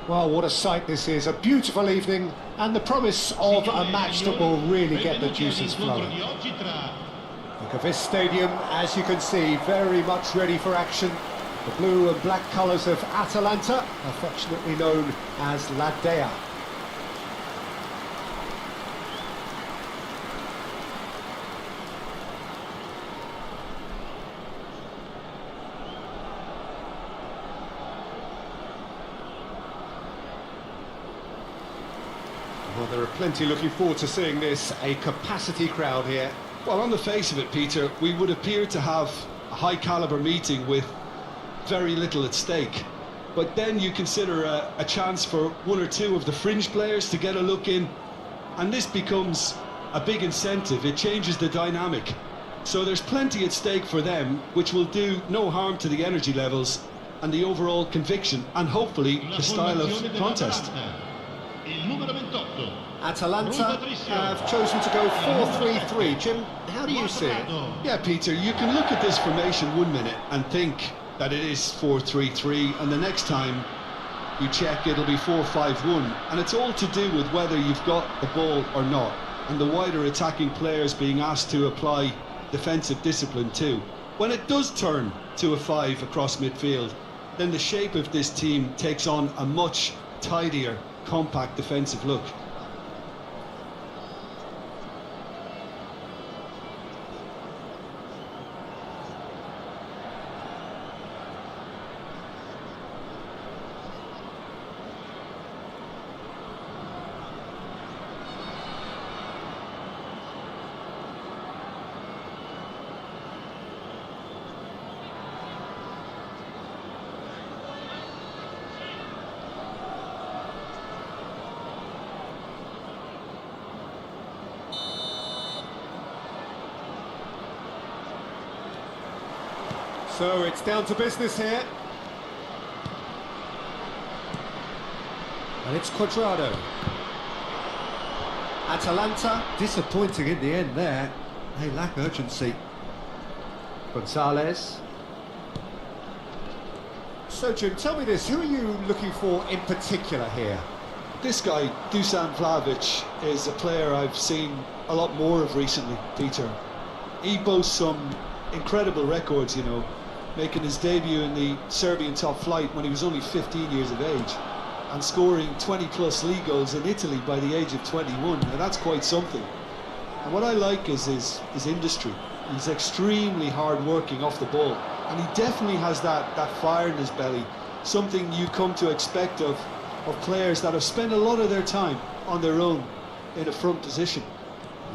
Well, what a sight this is, a beautiful evening and the promise of a match that will really get the juices flowing. Look at this stadium, as you can see, very much ready for action. The blue and black colours of Atalanta, affectionately known as La Dea. Well, there are plenty looking forward to seeing this, a capacity crowd here. Well, on the face of it, Peter, we would appear to have a high-caliber meeting with very little at stake. But then you consider a chance for one or two of the fringe players to get a look in, and this becomes a big incentive. It changes the dynamic. So there's plenty at stake for them, which will do no harm to the energy levels and the overall conviction, and hopefully the style of contest. Atalanta have chosen to go 4-3-3. Jim, how do you see it? Yeah, Peter, you can look at this formation 1 minute and think that it is 4-3-3, and the next time you check it'll be 4-5-1, and it's all to do with whether you've got the ball or not, and the wider attacking players being asked to apply defensive discipline too. When it does turn to a 5 across midfield, then the shape of this team takes on a much tidier, compact defensive look. So it's down to business here. And it's Cuadrado. Atalanta, disappointing in the end there. They lack urgency. Gonzalez. So Jim, tell me this, who are you looking for in particular here? This guy, Dusan Vlahovic, is a player I've seen a lot more of recently, Peter. He boasts some incredible records, you know, making his debut in the Serbian top flight when he was only 15 years of age, and scoring 20-plus league goals in Italy by the age of 21. Now that's quite something. And what I like is his industry. He's extremely hard-working off the ball, and he definitely has that fire in his belly, something you come to expect of players that have spent a lot of their time on their own in a front position.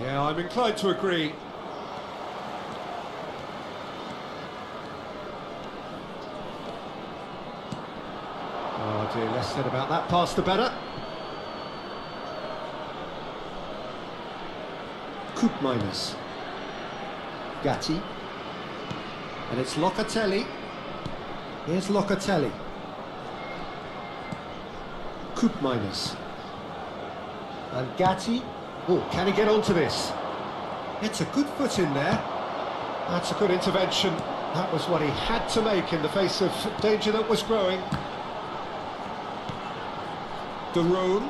Yeah, I'm inclined to agree. Oh dear, less said about that pass the better. Koopmeiners. Gatti. And it's Locatelli. Here's Locatelli. Koopmeiners. And Gatti. Oh, can he get onto this? It's a good foot in there. That's a good intervention. That was what he had to make in the face of danger that was growing. De Roon.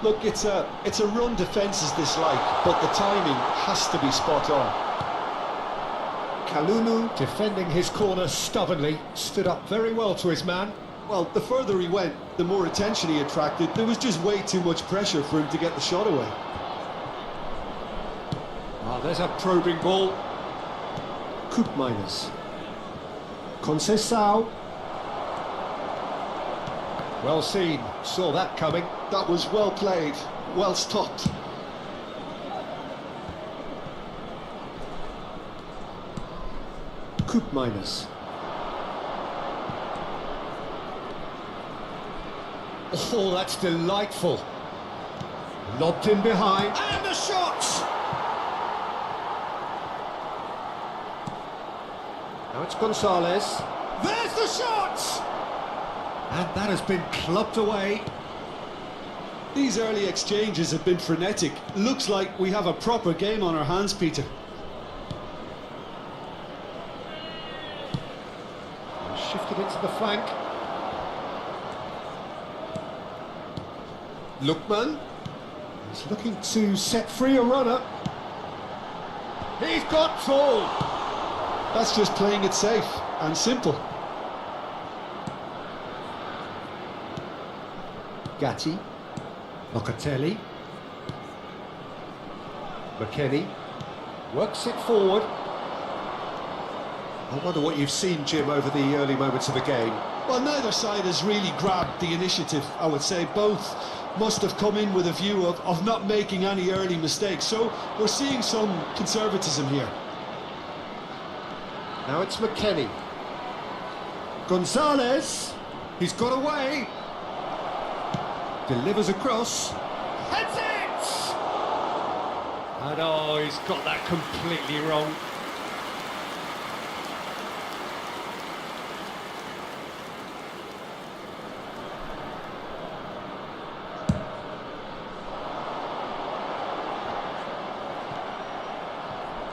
Look, it's a run defence's dislike, but the timing has to be spot on. Kalulu, defending his corner stubbornly, stood up very well to his man. Well, the further he went, the more attention he attracted. There was just way too much pressure for him to get the shot away. Ah, there's a probing ball. Koopmeiners. Conceição. Well seen, saw that coming. That was well played, well stopped. Koopmeiners. Oh, that's delightful. Lobbed in behind. And the shot! Now it's Gonzalez. There's the shot! And that has been clubbed away. These early exchanges have been frenetic. Looks like we have a proper game on our hands, Peter. to the flank. Lookman. He's looking to set free a runner. He's got full. That's just playing it safe and simple. Gatti. Locatelli. McKennie. Works it forward. I wonder what you've seen, Jim, over the early moments of the game. Well, neither side has really grabbed the initiative, I would say. Both must have come in with a view of not making any early mistakes. So we're seeing some conservatism here. Now it's McKennie. Gonzalez. He's got away. Delivers across. Heads it! And oh, he's got that completely wrong.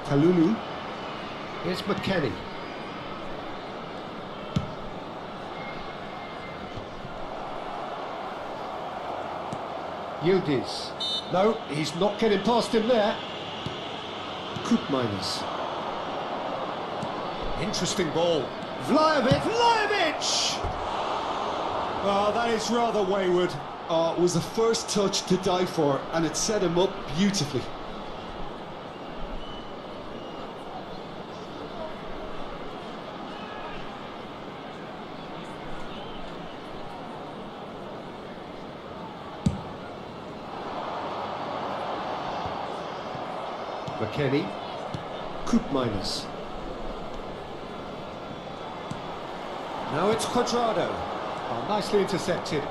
Kalulu. Here's McKennie. Yildiz. No, he's not getting past him there. Koopmeiners. Interesting ball. Vlahovic! Oh, that is rather wayward. It was the first touch to die for, and it set him up beautifully. McKennie. Koopmeiners. Now it's Cuadrado. Oh, nicely intercepted.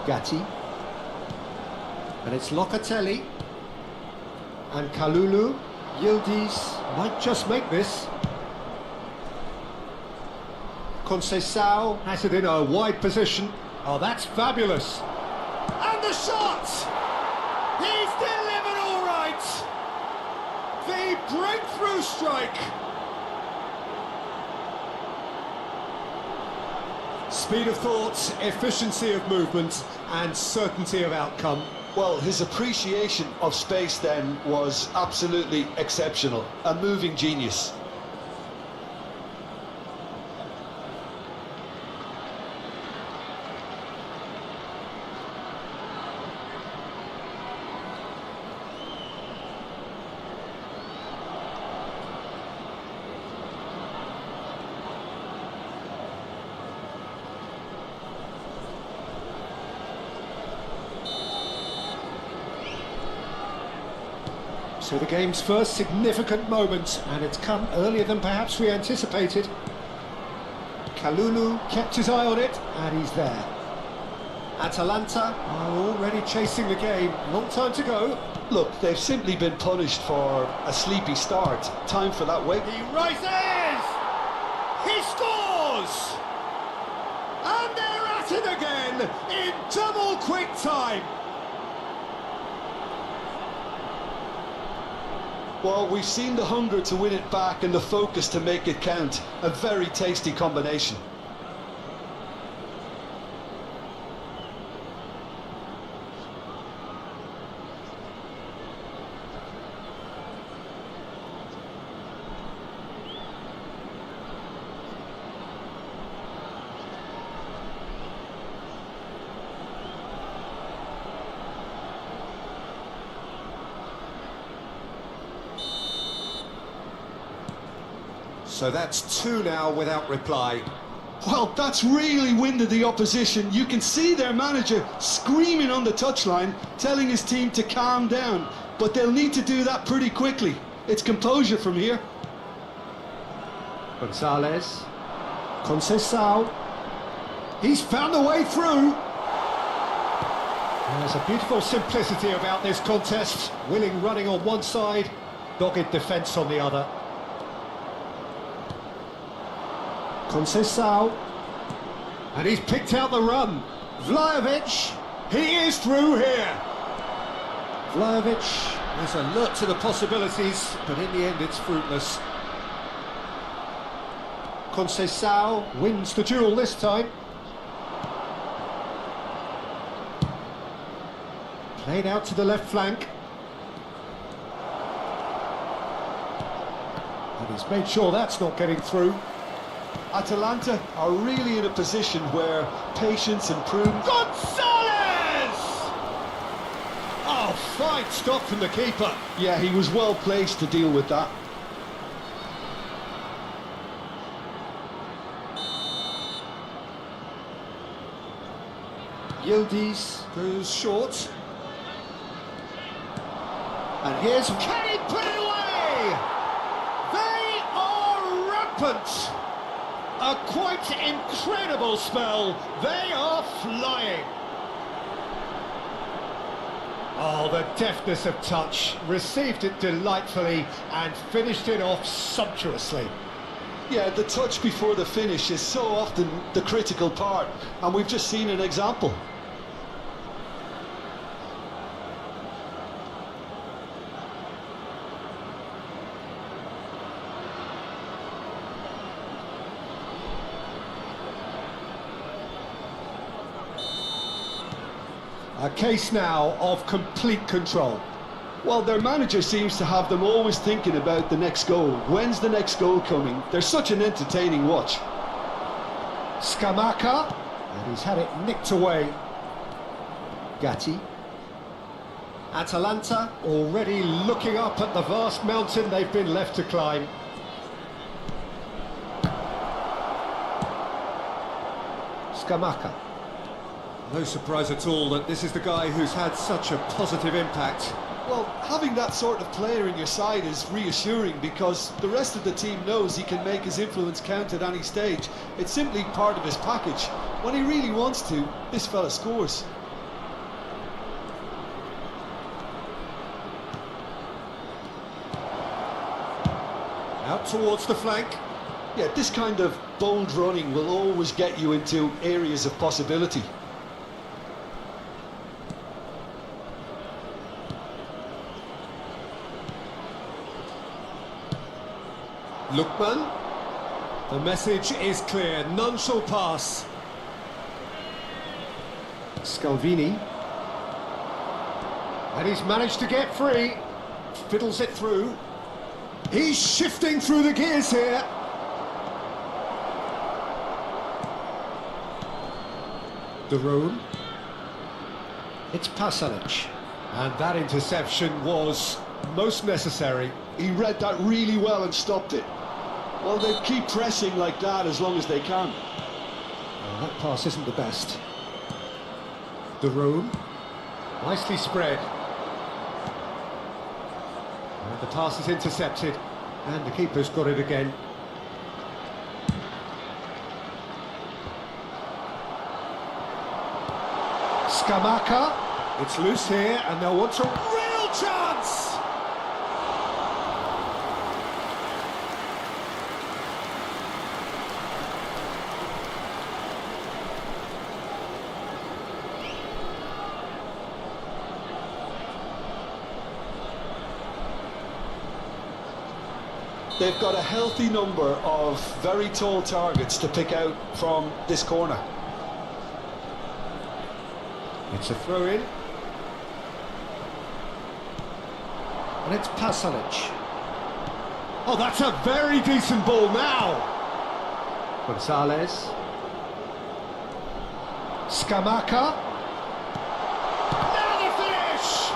Gatti. And it's Locatelli. And Kalulu. Yildiz might just make this. Conceição has it in a wide position. Oh, that's fabulous. And the shot! He's delivered all right! The breakthrough strike! Speed of thought, efficiency of movement, and certainty of outcome. Well, his appreciation of space then was absolutely exceptional. A moving genius. So the game's first significant moment, and it's come earlier than perhaps we anticipated. Kalulu kept his eye on it, and he's there. Atalanta are already chasing the game. Long time to go. Look, they've simply been punished for a sleepy start. Time for that wake. He rises! He scores! And they're at it again in double quick time. Well, we've seen the hunger to win it back and the focus to make it count. A very tasty combination. So that's two now without reply. Well, that's really winded the opposition. You can see their manager screaming on the touchline, telling his team to calm down. But they'll need to do that pretty quickly. It's composure from here. Gonzalez. Conceição. He's found a way through. There's a beautiful simplicity about this contest. Willing running on one side, dogged defence on the other. Conceição, and he's picked out the run. Vlahovic, he is through here. Vlahovic is alert to the possibilities, but in the end it's fruitless. Conceição wins the duel this time. Played out to the left flank. And he's made sure that's not getting through. Atalanta are really in a position where patience and prudence... Gonzalez! Oh, fine stop from the keeper. Yeah, he was well placed to deal with that. Yildiz goes short. And here's... Can he put it away? They are rampant. A quite incredible spell. They are flying. Oh, the deftness of touch. Received it delightfully and finished it off sumptuously. Yeah, the touch before the finish is so often the critical part, and we've just seen an example. A case now of complete control. Well, their manager seems to have them always thinking about the next goal. When's the next goal coming? They're such an entertaining watch. Scamacca, and he's had it nicked away. Gatti. Atalanta already looking up at the vast mountain they've been left to climb. Scamacca. No surprise at all that this is the guy who's had such a positive impact. Well, having that sort of player in your side is reassuring because the rest of the team knows he can make his influence count at any stage. It's simply part of his package. When he really wants to, this fella scores. Out towards the flank. Yeah, this kind of bold running will always get you into areas of possibility. Lookman. The message is clear. None shall pass. Scalvini. And he's managed to get free. Fiddles it through. He's shifting through the gears here. The room. It's Pasalic. And that interception was most necessary. He read that really well and stopped it. Well, they keep pressing like that as long as they can. Well, that pass isn't the best. The room. Nicely spread. And the pass is intercepted. And the keeper's got it again. Scamacca. It's loose here, and they'll want a real chance! They've got a healthy number of very tall targets to pick out from this corner. It's a throw-in. And it's Pasalic. Oh, that's a very decent ball now. Gonzalez. Scamacca. Now the finish!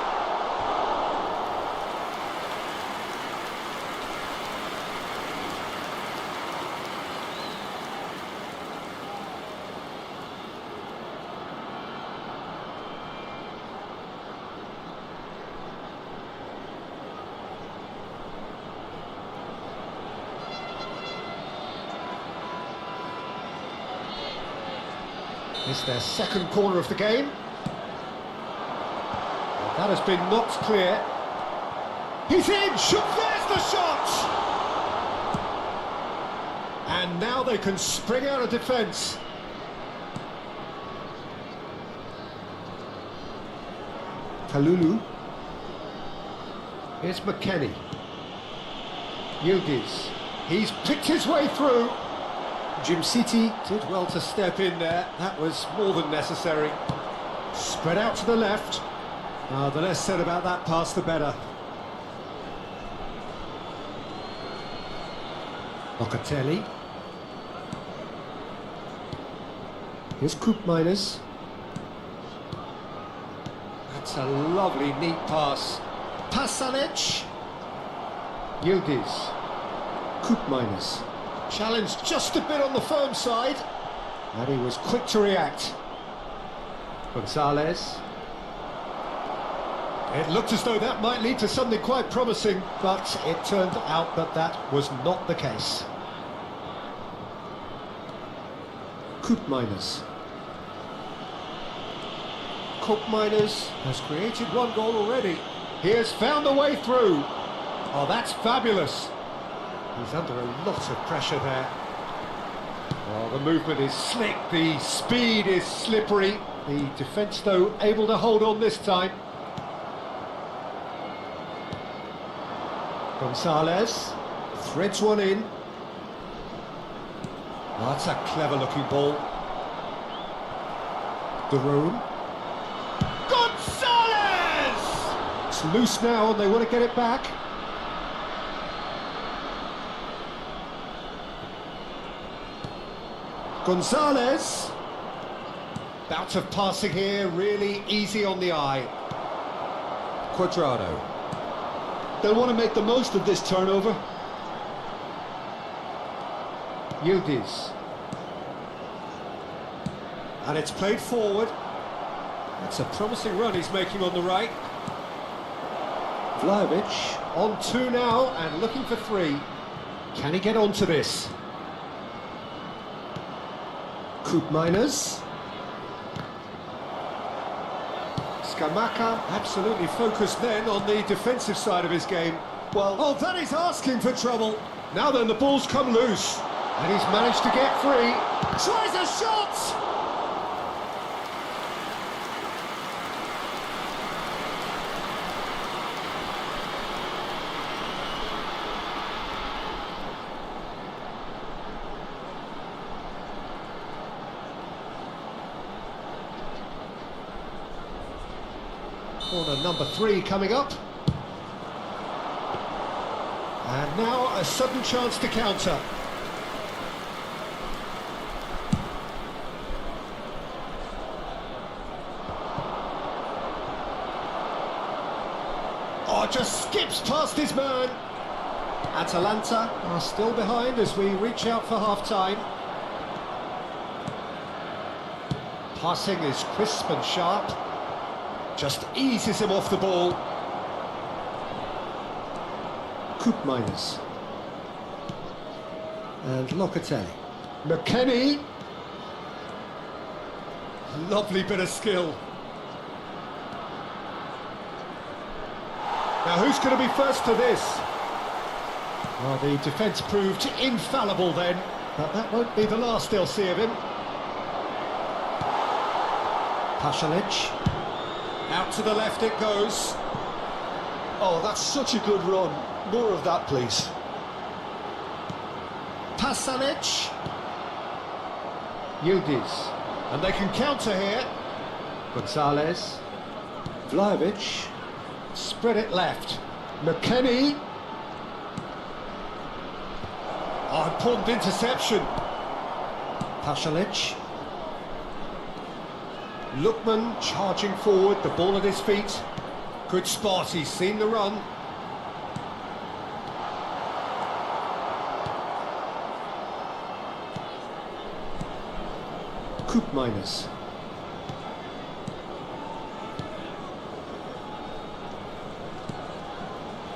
It's their second corner of the game. That has been knocked clear. He's in! There's the shot! And now they can spring out of defence. Kalulu. Here's McKennie. Yildiz. He's picked his way through. Jim City did well to step in there. That was more than necessary. Spread out to the left. The less said about that pass, the better. Locatelli. Here's Koopmeiners. That's a lovely, neat pass. Pasalic. Yildiz. Koopmeiners. Challenged just a bit on the firm side. And he was quick to react. Gonzalez. It looked as though that might lead to something quite promising, but it turned out that that was not the case. Koopmeiners. Koopmeiners has created one goal already. He has found a way through. Oh, that's fabulous. He's under a lot of pressure there. Oh, the movement is slick, the speed is slippery. The defence, though, able to hold on this time. Gonzalez threads one in. Oh, that's a clever-looking ball. De Roon. Gonzalez! It's loose now, and they want to get it back. Gonzalez. Bout of passing here, really easy on the eye. Cuadrado. They'll want to make the most of this turnover. Yildiz. And it's played forward. That's a promising run he's making on the right. Vlahovic on 2 now and looking for 3. Can he get onto this? Koopmeiners. Scamacca absolutely focused then on the defensive side of his game. Well, Oh, that is asking for trouble. Now then, the ball's come loose. And he's managed to get free. Tries a shot! Corner number 3 coming up. And now a sudden chance to counter. Oh, just skips past his man. Atalanta are still behind as we reach out for half-time. Passing is crisp and sharp. Just eases him off the ball. Koopmeiners. And Locatelli. McKennie. Lovely bit of skill. Now who's going to be first to this? Well, the defence proved infallible then, but that won't be the last they'll see of him. Pasalic. Out to the left it goes. oh, that's such a good run. More of that, please. Pasalic. Yildiz. And they can counter here. Gonzalez. Vlahovic. Spread it left. McKennie. Oh, important interception. Pasalic. Lookman charging forward, the ball at his feet. Good spot, he's seen the run. Koopmeiners.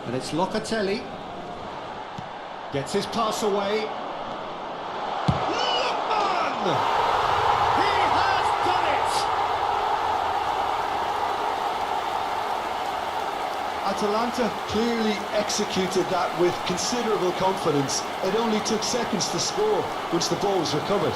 And it's Locatelli. Gets his pass away. Lookman! Atalanta clearly executed that with considerable confidence. It only took seconds to score once the ball was recovered.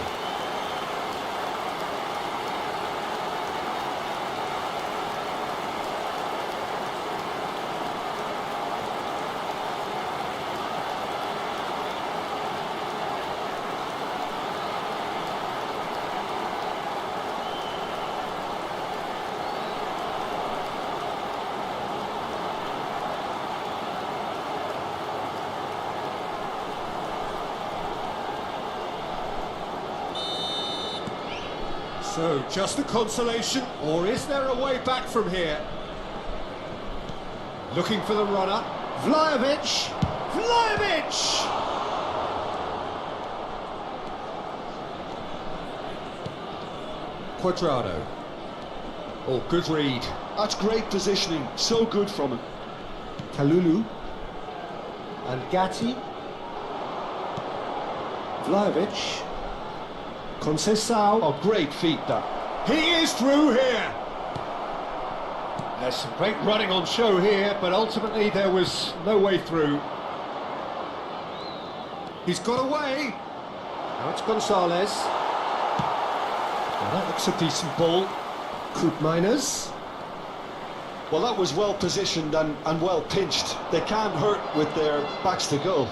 So, just a consolation, or is there a way back from here? Looking for the runner. Vlahovic! Vlahovic! Quadrado. Oh, good read. That's great positioning, so good from him. Kalulu. And Gatti. Vlahovic. Conceição. Oh, great feet that. He is through here. There's some great running on show here, but ultimately there was no way through. He's got away. Now it's Gonzalez. Well, that looks a decent ball. Koopmeiners. Well, that was well positioned and well pinched. They can't hurt with their backs to goal.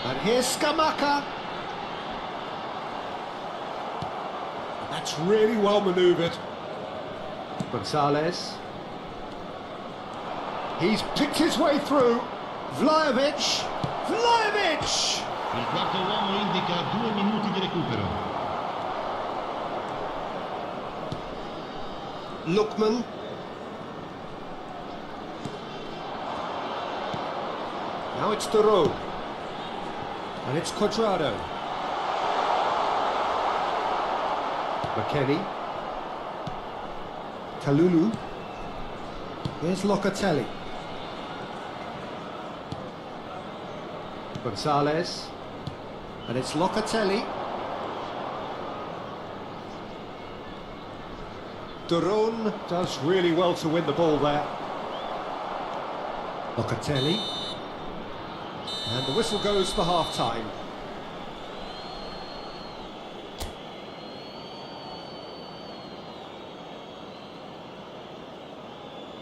And here's Scamacca. That's really well manoeuvred. Gonzalez. He's picked his way through. Vlahovic. Vlahovic! Il quarto uomo indica 2 minuti di recupero. Lookman. Now it's Duro. And it's Quadrado. McKennie. Kalulu. Here's Locatelli. Gonzalez. And it's Locatelli. Duron does really well to win the ball there. Locatelli. And the whistle goes for half-time.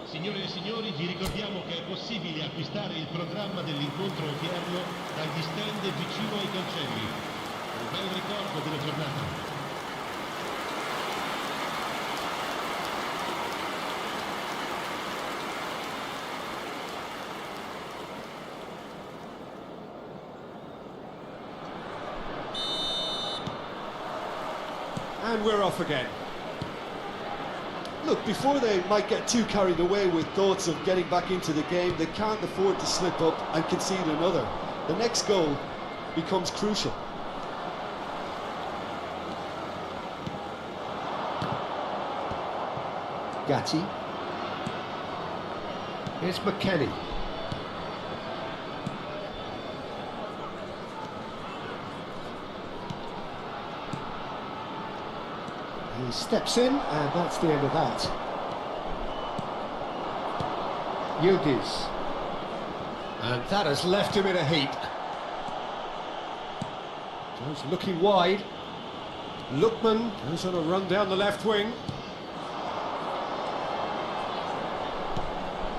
Signore e signori, vi ricordiamo che è possibile acquistare il programma dell'incontro odierno dagli stand vicino ai cancelli. Un bel ricordo della giornata. And we're off again. Look, before they might get too carried away with thoughts of getting back into the game, they can't afford to slip up and concede another. The next goal becomes crucial. Gatti. Here's McKennie. He steps in, and that's the end of that. Yildiz. And that has left him in a heap. Joe's looking wide. Lookman goes on a run down the left wing.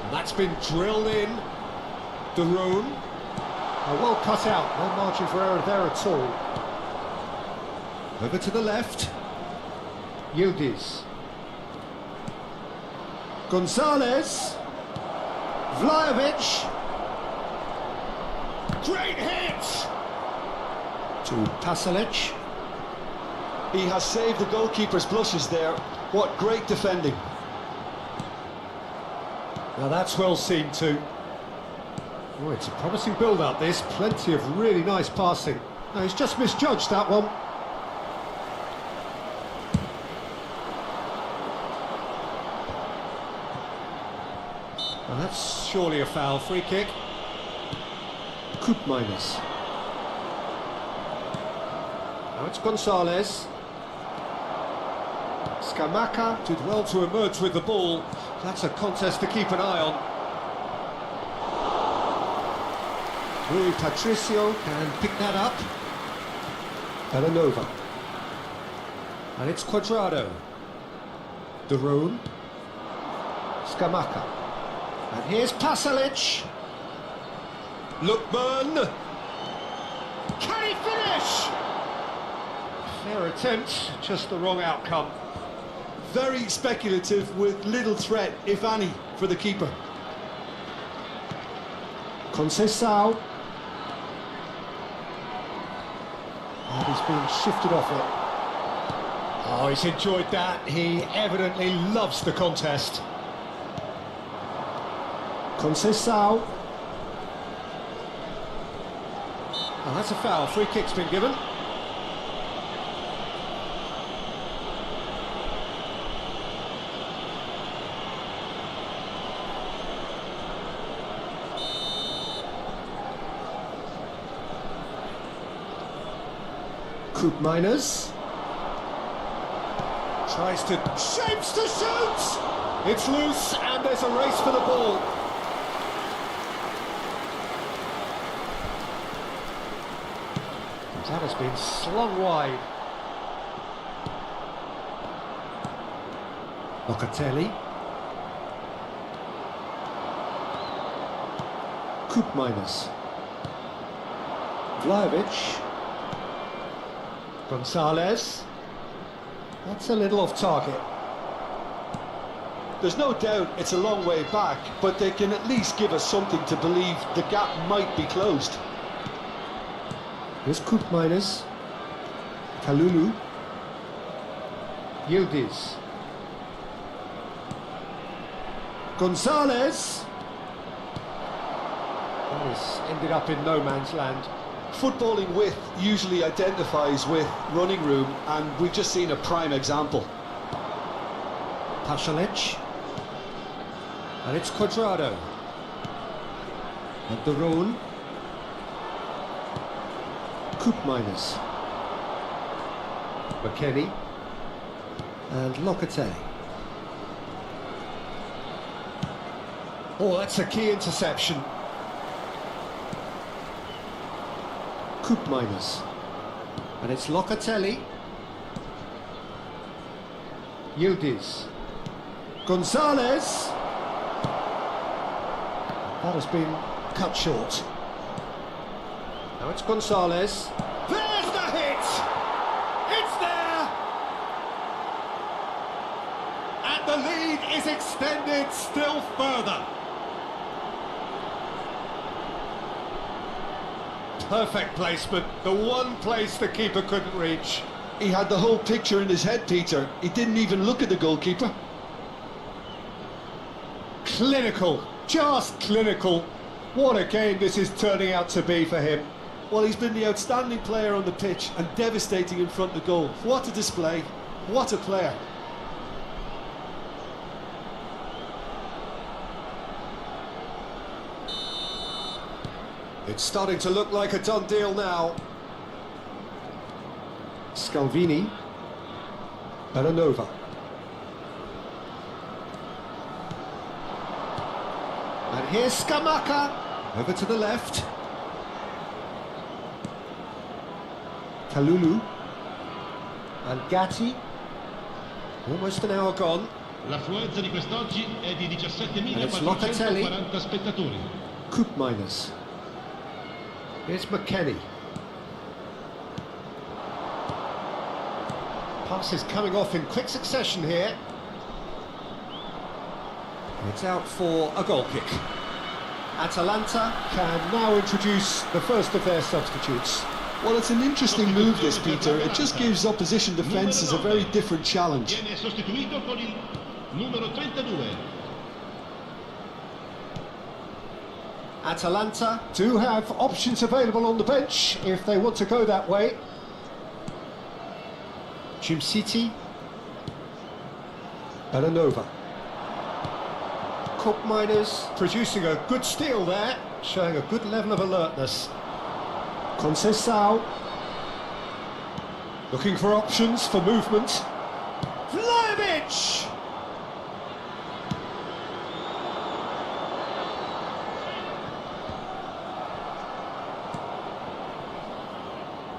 And that's been drilled in. Duron. Well cut out, no margin for error there at all. Over to the left. Yildiz. Gonzalez. Vlahovic. Great hit! To Pasalic. He has saved the goalkeeper's blushes there. What great defending. Now that's well seen too. Oh, it's a promising build-up this. Plenty of really nice passing. No, he's just misjudged that one. Well, that's surely a foul. Free kick. Koopmeiners. Now it's Gonzalez. Scamacca did well to emerge with the ball. That's a contest to keep an eye on. Rui Patricio can pick that up. Belanova. And it's Quadrado. Duron. Scamacca. And here's Pasalic. Lookman. Can he finish? Fair attempt, just the wrong outcome. Very speculative with little threat, if any, for the keeper. Conceição. And he's being shifted off it. Oh, he's enjoyed that. He evidently loves the contest. Conceição. Oh, that's a foul. Free kick's been given. Coop Miners. Tries to... shapes to shoot! It's loose and there's a race for the ball. That has been slung wide. Locatelli. Coop Miners. Vlahovic. Gonzalez. That's a little off target. There's no doubt it's a long way back, but they can at least give us something to believe the gap might be closed. Here's Coop Miners. Kalulu. Yildiz. Gonzalez. And this ended up in no man's land. Footballing width usually identifies with running room, and we've just seen a prime example. Pasalic. And it's Cuadrado. And Daron. Coop Miners. McKennie. And Locatelli. Oh, that's a key interception. Coop Miners. And it's Locatelli. Yildiz. Gonzalez. That has been cut short. Now it's Gonzalez. There's the hit! It's there! And the lead is extended still further. Perfect placement, the one place the keeper couldn't reach. He had the whole picture in his head, Peter. He didn't even look at the goalkeeper. Clinical, just clinical. What a game this is turning out to be for him. Well, he's been the outstanding player on the pitch and devastating in front of goal. What a display, what a player. It's starting to look like a done deal now. Scalvini. Belanova. And here's Scamacca. Over to the left. Kalulu. And Gatti. Almost an hour gone. L'affluenza di quest'oggi è di And it's Locatelli. 17.440 spettatori. Coop Miners. Here's McKennie. Passes coming off in quick succession here. It's out for a goal kick. Atalanta can now introduce the first of their substitutes. Well, it's an interesting move, this, Peter. It just gives opposition defences a very different challenge. Viene sostituito con il numero 32. Atalanta do have options available on the bench if they want to go that way. City. Belanova. Coop Miners producing a good steal there, showing a good level of alertness. Conceição. Looking for options for movement. Vlahovic!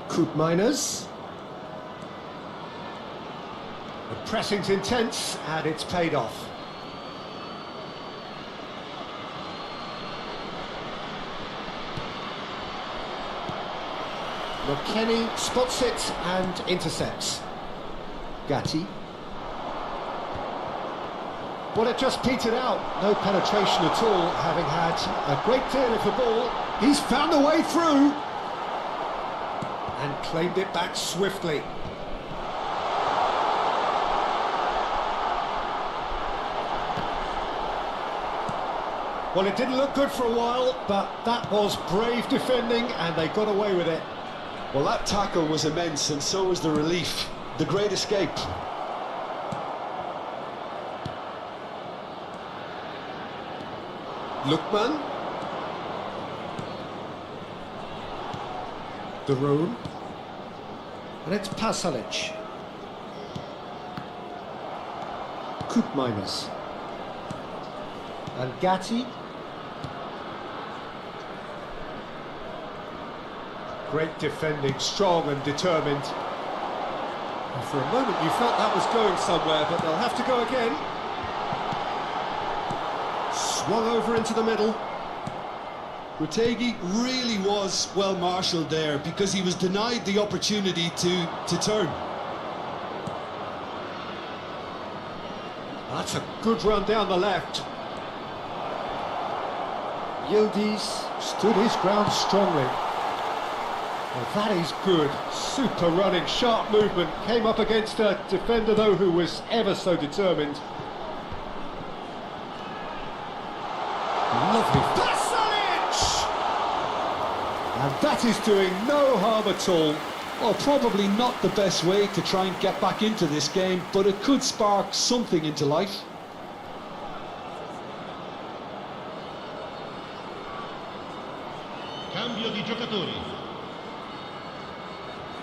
Coop Miners. The pressing's intense and it's paid off. McKennie spots it and intercepts. Gatti. Well, it just petered out. No penetration at all, having had a great deal of the ball. He's found a way through. And claimed it back swiftly. Well, it didn't look good for a while, but that was brave defending and they got away with it. Well, that tackle was immense, and so was the relief. The great escape. Lookman. Darun. And it's Pasalic. Koopmeiners. And Gatti. Great defending, strong and determined. And for a moment you felt that was going somewhere, but they'll have to go again. Swung over into the middle. Retegui really was well marshalled there because he was denied the opportunity to turn. That's a good run down the left. Yildiz stood his ground strongly. Well, that is good. Super running, sharp movement. Came up against a defender, though, who was ever so determined. Lovely. Pasalic! And that is doing no harm at all. Well, probably not the best way to try and get back into this game, but it could spark something into life. Cambio di giocatori.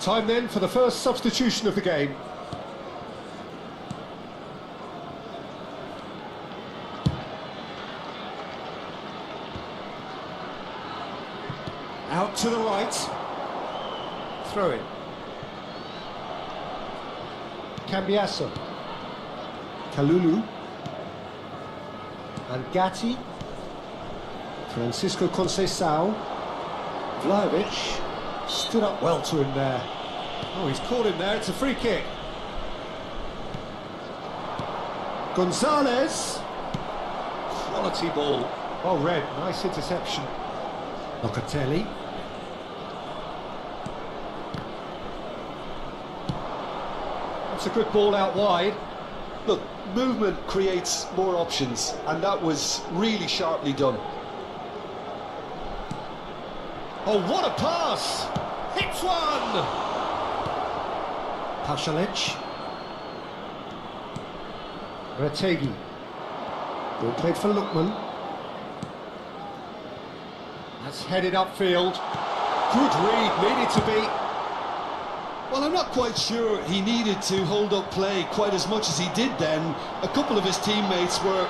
Time then for the first substitution of the game. Out to the right. Throw in. Cambiasso. Kalulu. And Gatti. Francisco Conceição. Vlahovic stood up well to him there. Oh, he's caught him there. It's a free kick. Gonzalez. Quality ball. Oh, red. Nice interception. Locatelli. That's a good ball out wide. Look, movement creates more options, and that was really sharply done. Oh, what a pass! Hits one! Pasalic. Retegui. Ball played for Lookman. That's headed upfield. Good read, needed to be. Well, I'm not quite sure he needed to hold up play quite as much as he did then. A couple of his teammates were...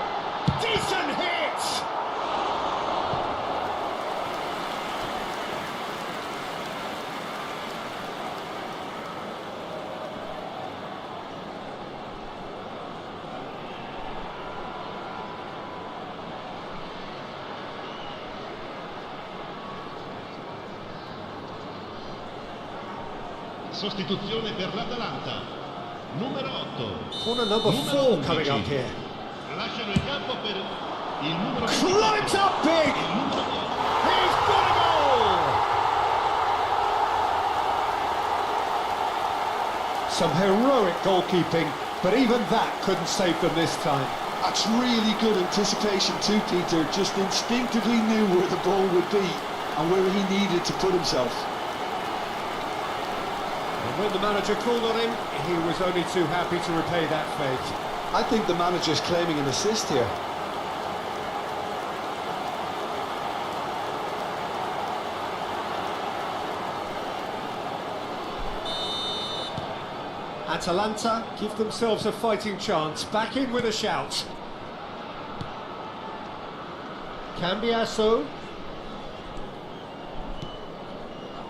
Decent hit! Sostituzione per l'Atalanta. Numero 8. Corner number 4 coming up here. Lasciano il campo per il numero 10. Climbs up big! Il numero 10. He's got a goal! Some heroic goalkeeping, but even that couldn't save them this time. That's really good anticipation too, Peter. Just instinctively knew where the ball would be and where he needed to put himself. When the manager called on him, he was only too happy to repay that fate. I think the manager's claiming an assist here. Atalanta give themselves a fighting chance, back in with a shout. Cambiasso.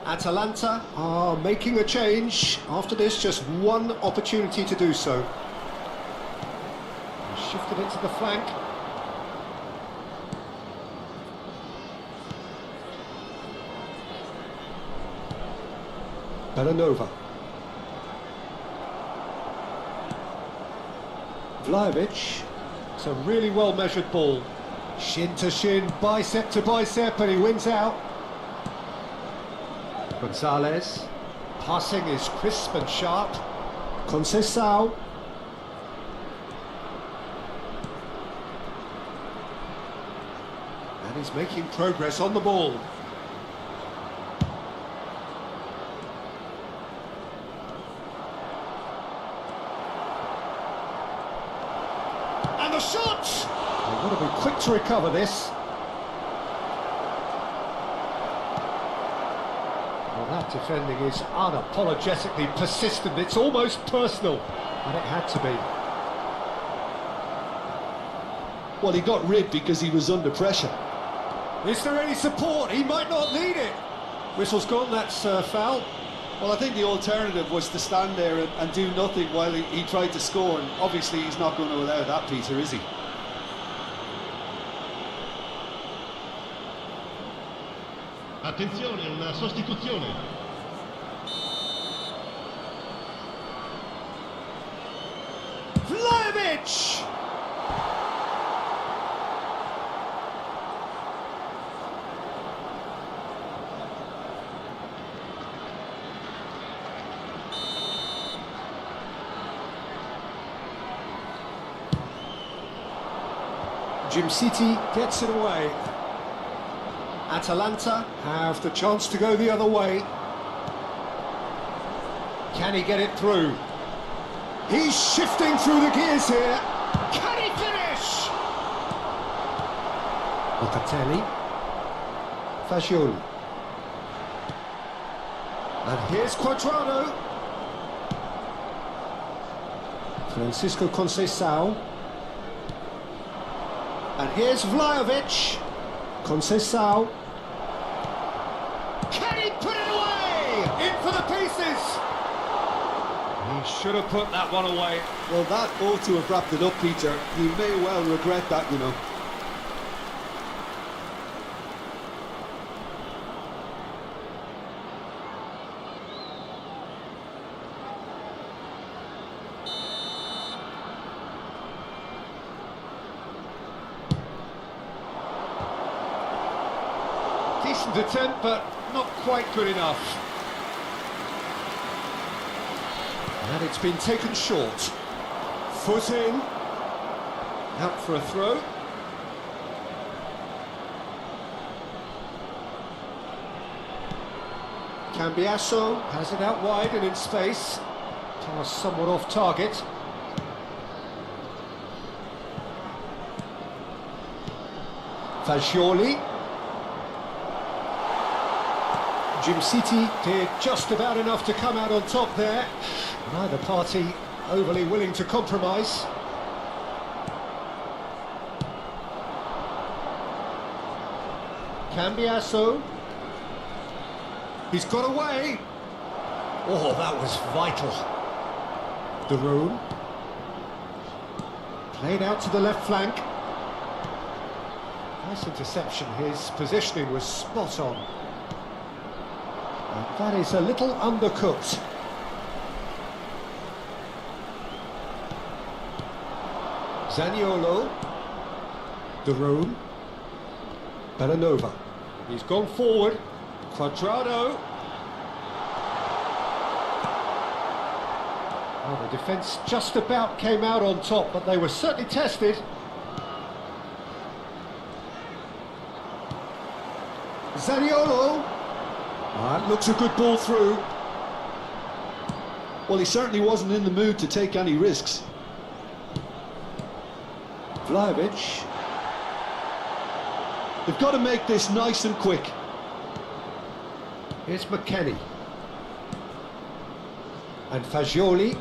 Atalanta are making a change. After this, just one opportunity to do so. Shifted it to the flank. Belanova. Vlahovic. It's a really well measured ball. Shin to shin, bicep to bicep, and he wins out. Gonzalez. Passing is crisp and sharp. Conceição. And he's making progress on the ball. And the shot! They've got to be quick to recover this. Well, that defending is unapologetically persistent. It's almost personal, and it had to be. Well, he got rid because he was under pressure. Is there any support? He might not need it. Whistle's gone, that's foul. Well, I think the alternative was to stand there and do nothing while he tried to score, and obviously he's not going to allow that, Peter, is he? Attenzione, una sostituzione. Vlahovic! Jim City gets it away. Atalanta have the chance to go the other way. Can he get it through? He's shifting through the gears here. Can he finish? Locatelli. Fagioli. And here's Cuadrado. Francisco Conceição. And here's Vlahovic. Conceição. Can he put it away? In for the pieces. He should have put that one away. Well, that ought to have wrapped it up, Peter. He may well regret that, you know. Decent attempt, but not quite good enough. And it's been taken short. Foot in. Out for a throw. Cambiasso has it out wide and in space. Pass somewhat off target. Fagioli. Jim City did just about enough to come out on top there. Neither party overly willing to compromise. Cambiasso. He's got away. Oh, that was vital. De Roon. Played out to the left flank. Nice interception. His positioning was spot on. And that is a little undercooked. Zaniolo. De Roon. Bellanova. He's gone forward. Cuadrado. Oh, the defence just about came out on top, but they were certainly tested. Zaniolo. That looks a good ball through. Well, he certainly wasn't in the mood to take any risks. Vlahovic. They've got to make this nice and quick. Here's McKennie. And Fagioli.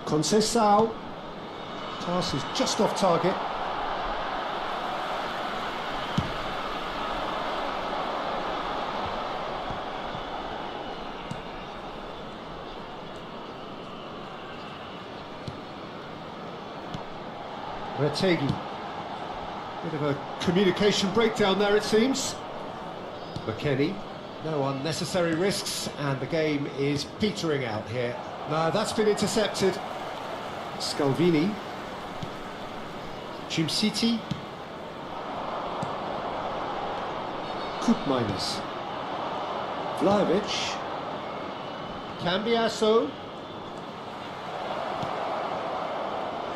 Conceição. Pass is just off target. Retegi. Bit of a communication breakdown there, it seems. McKennie. No unnecessary risks, and the game is petering out here. No, that's been intercepted. Scalvini. Jim City. Koopmeiners. Vlahovic. Cambiasso.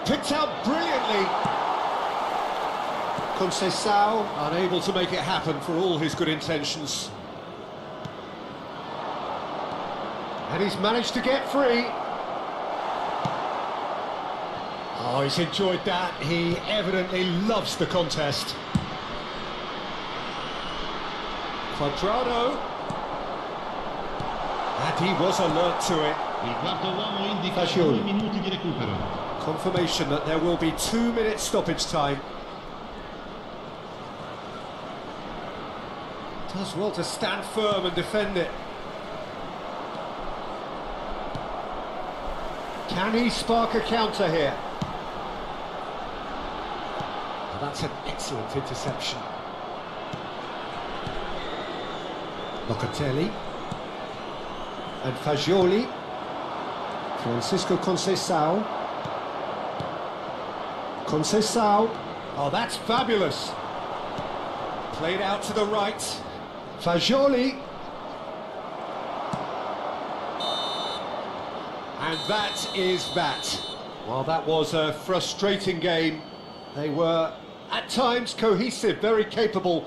Picked out brilliantly. Conceição, unable to make it happen for all his good intentions. And he's managed to get free. Oh, he's enjoyed that. He evidently loves the contest. Quadrado. And he was alert to it. Il quarto uomo indica Fascioli. 2 minuti di recupero. Confirmation that there will be 2 minutes stoppage time. Does well to stand firm and defend it. Can he spark a counter here? Oh, that's an excellent interception. Locatelli. And Fagioli. Francisco Conceição. Conceição. Oh, that's fabulous. Played out to the right. Fagioli. And that is that. Well, that was a frustrating game. They were, at times, cohesive, very capable